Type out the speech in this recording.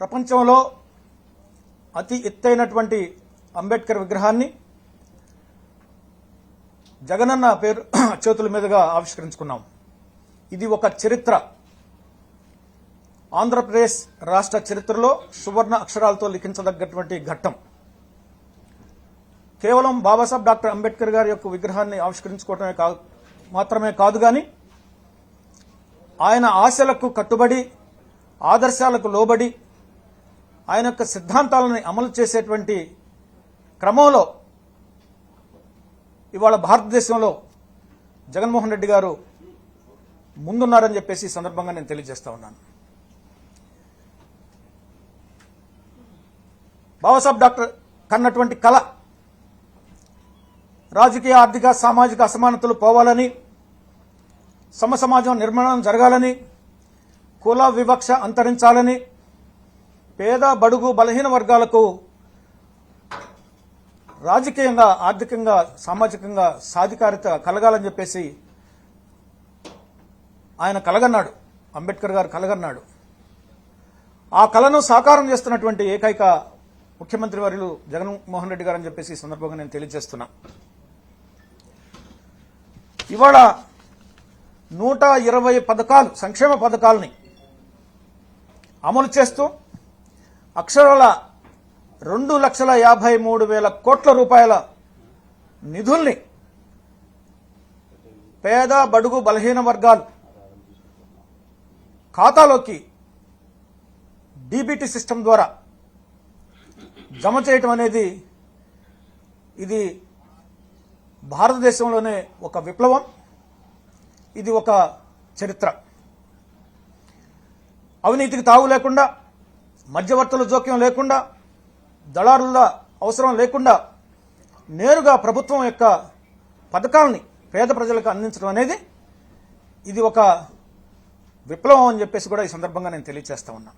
ప్రపంచంలో అతి ఎత్తైనటువంటి అంబేద్కర్ విగ్రహాన్ని జగనన్న పేరు చేతుల మీదుగా ఆవిష్కరించుకున్నాం. ఇది ఒక చరిత్ర. ఆంధ్రప్రదేశ్ రాష్ట్ర చరిత్రలో సువర్ణ అక్షరాలతో లిఖించదగ్గటువంటి ఘట్టం. కేవలం బాబాసాహెబ్ డాక్టర్ అంబేద్కర్ గారి యొక్క విగ్రహాన్ని ఆవిష్కరించుకోవటమే మాత్రమే కాదు గాని ఆయన ఆశలకు కట్టుబడి ఆదర్శాలకు లోబడి ఆయన యొక్క సిద్ధాంతాలను అమలు చేసేటువంటి క్రమంలో ఇవాళ భారతదేశంలో జగన్మోహన్ రెడ్డి గారు ముందున్నారని చెప్పేసి ఈ సందర్భంగా నేను తెలియజేస్తా ఉన్నాను. బాబాసాహెబ్ డాక్టర్ కన్నటువంటి కళ రాజకీయ, ఆర్థిక, సామాజిక అసమానతలు పోవాలని, సమసమాజం నిర్మాణం జరగాలని, కుల వివక్ష అంతరించాలని, పేద బడుగు బలహీన వర్గాలకు రాజకీయంగా, ఆర్థికంగా, సామాజికంగా సాధికారిత కలగాలని చెప్పేసి ఆయన కలగన్నాడు. అంబేద్కర్ గారు కలగన్నాడు. ఆ కళను సాకారం చేస్తున్నటువంటి ఏకైక ముఖ్యమంత్రి వర్యులు జగన్మోహన్ రెడ్డి గారు అని చెప్పేసి ఈ సందర్భంగా నేను తెలియజేస్తున్నా. ఇవాళ 120 పథకాలు, సంక్షేమ పథకాలని అమలు చేస్తూ అక్షరాల 2,53,000 కోట్ల రూపాయల నిధుల్ని పేద బడుగు బలహీన వర్గాలు ఖాతాలోకి డీబీటీ సిస్టమ్ ద్వారా జమ చేయటం అనేది ఇది భారతదేశంలోనే ఒక విప్లవం. ఇది ఒక చరిత్ర. అవినీతికి తావు లేకుండా, మధ్యవర్తుల జోక్యం లేకుండా, దళారుల అవసరం లేకుండా నేరుగా ప్రభుత్వం యొక్క పథకాలని పేద ప్రజలకు అందించడం అనేది ఇది ఒక విప్లవం అని చెప్పేసి కూడా ఈ సందర్భంగా నేను తెలియజేస్తా ఉన్నా.